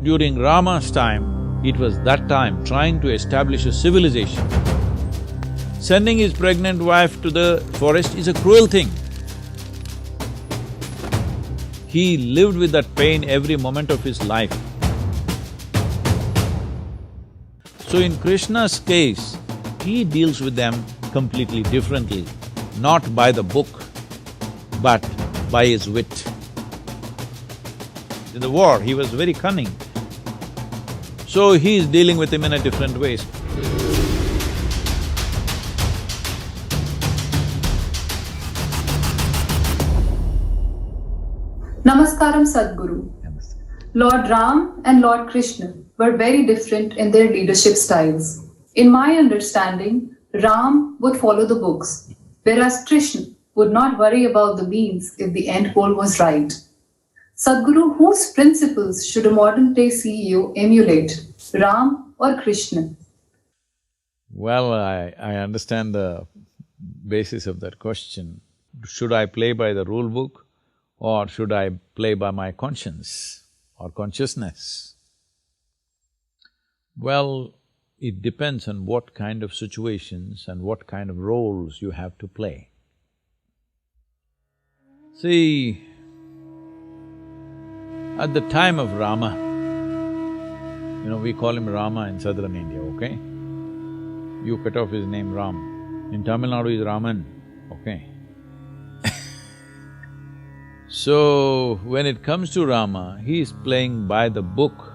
During Rama's time, it was that time trying to establish a civilization. Sending his pregnant wife to the forest is a cruel thing. He lived with that pain every moment of his life. So in Krishna's case, he deals with them completely differently, not by the book, but by his wit. In the war, he was very cunning. So he is dealing with him in a different way. Namaskaram, Sadhguru. Lord Ram and Lord Krishna were very different in their leadership styles. In my understanding, Ram would follow the books, whereas Krishna would not worry about the means if the end goal was right. Sadhguru, whose principles should a modern-day CEO emulate, Ram or Krishna? Well, I understand the basis of that question. Should I play by the rule book or should I play by my conscience or consciousness? Well, it depends on what kind of situations and what kind of roles you have to play. See, at the time of Rama, we call him Rama in southern India, okay? You cut off his name Ram. In Tamil Nadu is Raman, okay? So, when it comes to Rama, he is playing by the book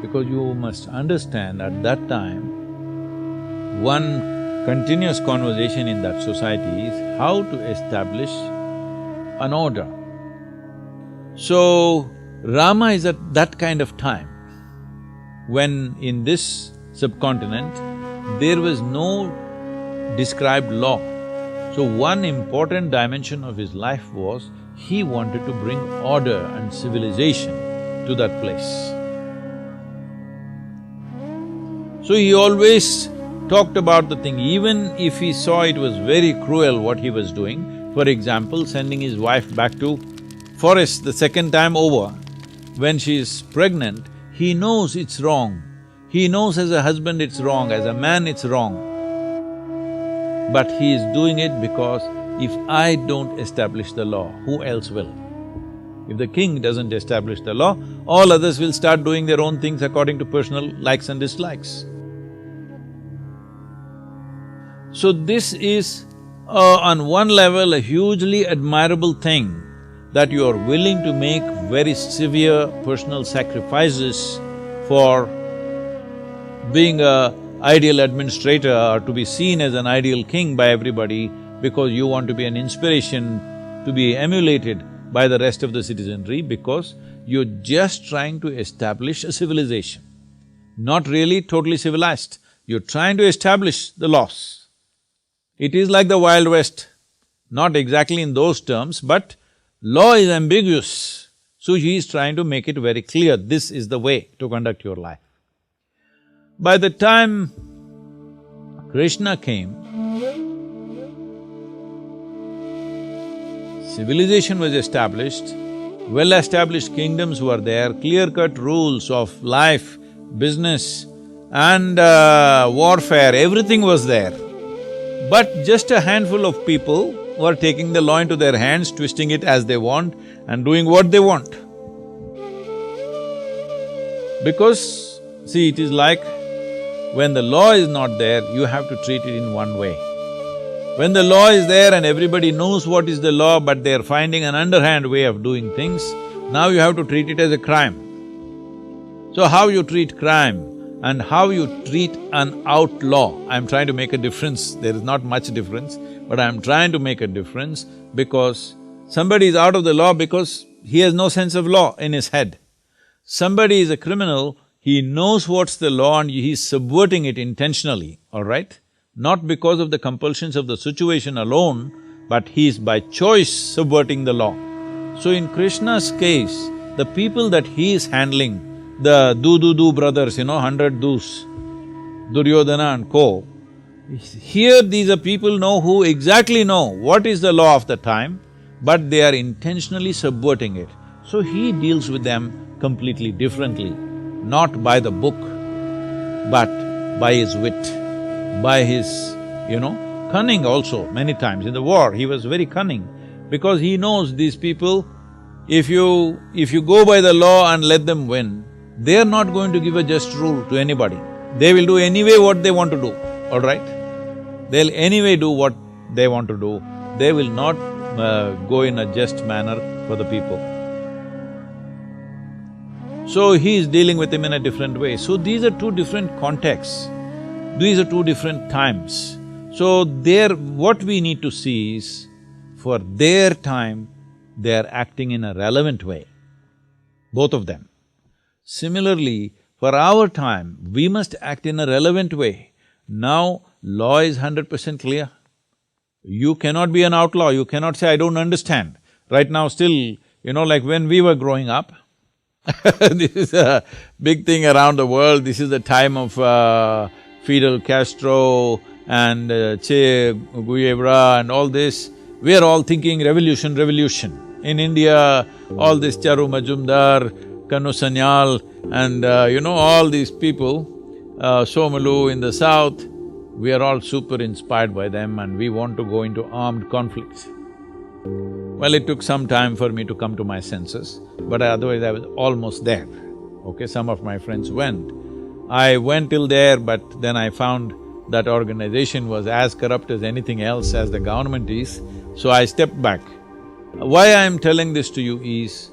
because you must understand at that time, one continuous conversation in that society is how to establish an order. So, Rama is at that kind of time when in this subcontinent, there was no described law. So one important dimension of his life was he wanted to bring order and civilization to that place. So he always talked about the thing, even if he saw it was very cruel what he was doing. For example, sending his wife back to forest the second time over, when she is pregnant, he knows it's wrong. He knows as a husband it's wrong, as a man it's wrong. But he is doing it because if I don't establish the law, who else will? If the king doesn't establish the law, all others will start doing their own things according to personal likes and dislikes. So this is, on one level, a hugely admirable thing that you are willing to make very severe personal sacrifices for being a ideal administrator or to be seen as an ideal king by everybody because you want to be an inspiration to be emulated by the rest of the citizenry because you're just trying to establish a civilization. Not really totally civilized, you're trying to establish the laws. It is like the Wild West, not exactly in those terms, but law is ambiguous, so he is trying to make it very clear, this is the way to conduct your life. By the time Krishna came, civilization was established, well-established kingdoms were there, clear-cut rules of life, business and warfare, everything was there. But just a handful of people were taking the law into their hands, twisting it as they want and doing what they want. Because, see, it is like when the law is not there, you have to treat it in one way. When the law is there and everybody knows what is the law but they are finding an underhand way of doing things, now you have to treat it as a crime. So how you treat crime and how you treat an outlaw, I'm trying to make a difference, there is not much difference, but I'm trying to make a difference because somebody is out of the law because he has no sense of law in his head. Somebody is a criminal, he knows what's the law and he's subverting it intentionally, all right? Not because of the compulsions of the situation alone, but he is by choice subverting the law. So in Krishna's case, the people that he is handling, the do brothers, 100 dus, Duryodhana and co, here these are people who exactly know what is the law of the time, but they are intentionally subverting it. So he deals with them completely differently. not by the book, but by his wit, by his, cunning also. Many times in the war, he was very cunning because he knows these people, if you go by the law and let them win, they are not going to give a just rule to anybody. They will do anyway what they want to do, all right? They'll anyway do what they want to do. They will not go in a just manner for the people. So he is dealing with him in a different way. So these are two different contexts. These are two different times. So what we need to see is, for their time, they are acting in a relevant way, both of them. Similarly, for our time, we must act in a relevant way. Now, law is 100% clear. You cannot be an outlaw, you cannot say, I don't understand. Right now still, like when we were growing up, this is a big thing around the world, this is the time of Fidel Castro and Che Guevara and all this. We are all thinking revolution, revolution. In India, all this Charu Majumdar, Kanu Sanyal and all these people, Somalu in the south, we are all super inspired by them and we want to go into armed conflicts. Well, it took some time for me to come to my senses, but otherwise I was almost there, okay? Some of my friends went. I went till there, but then I found that organization was as corrupt as anything else, as the government is, so I stepped back. Why I am telling this to you is,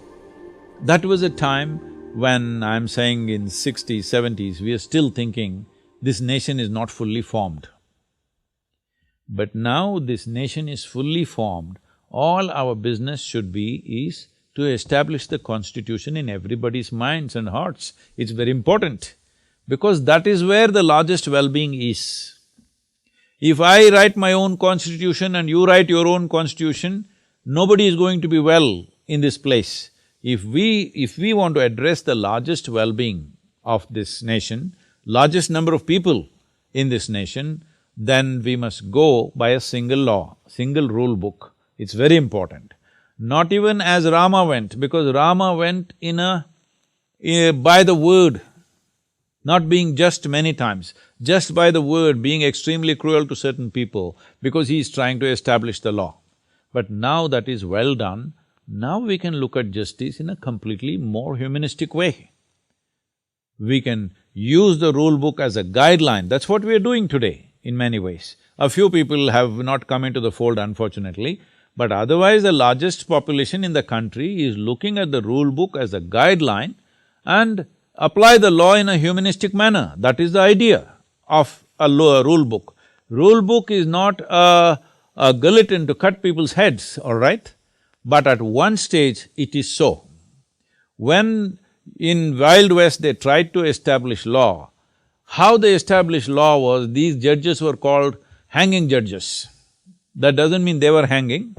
that was a time when I'm saying in 60s, 70s, we are still thinking this nation is not fully formed. But now this nation is fully formed, all our business should be is to establish the constitution in everybody's minds and hearts. It's very important, because that is where the largest well-being is. If I write my own constitution and you write your own constitution, nobody is going to be well in this place. If we want to address the largest well-being of this nation, largest number of people in this nation, then we must go by a single law, single rule book. It's very important. Not even as Rama went, because Rama went by the word, not being just many times, just by the word, being extremely cruel to certain people because he is trying to establish the law. But now that is well done, now we can look at justice in a completely more humanistic way. We can use the rule book as a guideline, that's what we are doing today in many ways. A few people have not come into the fold, unfortunately, but otherwise the largest population in the country is looking at the rule book as a guideline and apply the law in a humanistic manner. That is the idea of a rule book. Rule book is not a guillotine to cut people's heads, all right? But at one stage it is so. When in Wild West they tried to establish law, how they established law was, these judges were called hanging judges. That doesn't mean they were hanging.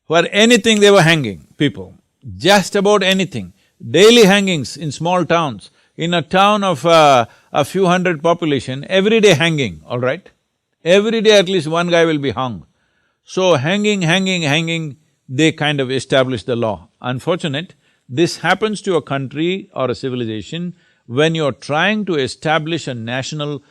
For anything they were hanging people, just about anything. Daily hangings in small towns. In a town of a few hundred population, every day hanging, all right? Every day at least one guy will be hung. So hanging, they kind of established the law. Unfortunate, this happens to a country or a civilization when you're trying to establish a national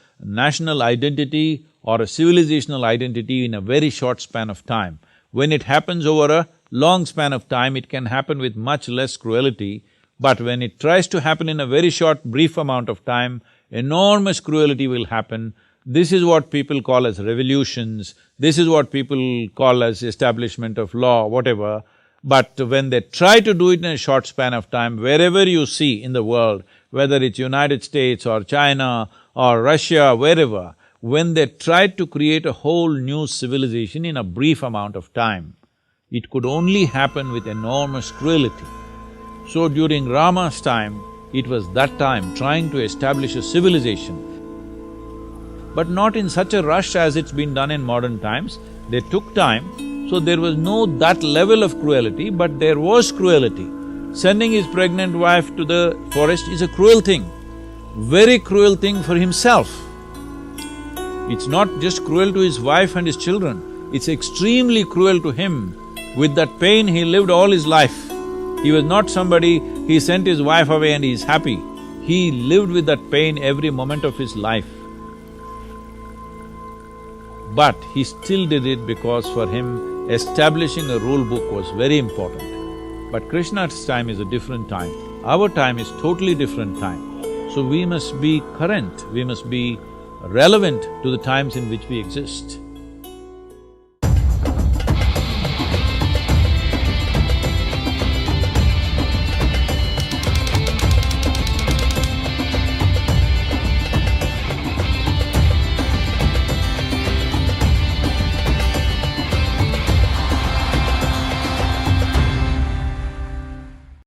identity or a civilizational identity in a very short span of time. When it happens over a long span of time, it can happen with much less cruelty, but when it tries to happen in a very short, brief amount of time, enormous cruelty will happen. This is what people call as revolutions, this is what people call as establishment of law, whatever. But when they try to do it in a short span of time, wherever you see in the world, whether it's United States or China or Russia, wherever, when they tried to create a whole new civilization in a brief amount of time, it could only happen with enormous cruelty. So during Rama's time, it was that time trying to establish a civilization, but not in such a rush as it's been done in modern times. They took time, so there was no that level of cruelty, but there was cruelty. Sending his pregnant wife to the forest is a cruel thing, very cruel thing for himself. It's not just cruel to his wife and his children, it's extremely cruel to him. With that pain he lived all his life. He was not somebody, he sent his wife away and he is happy. He lived with that pain every moment of his life. But he still did it because for him, establishing a rule book was very important. But Krishna's time is a different time. Our time is totally different time. So we must be current, we must be relevant to the times in which we exist.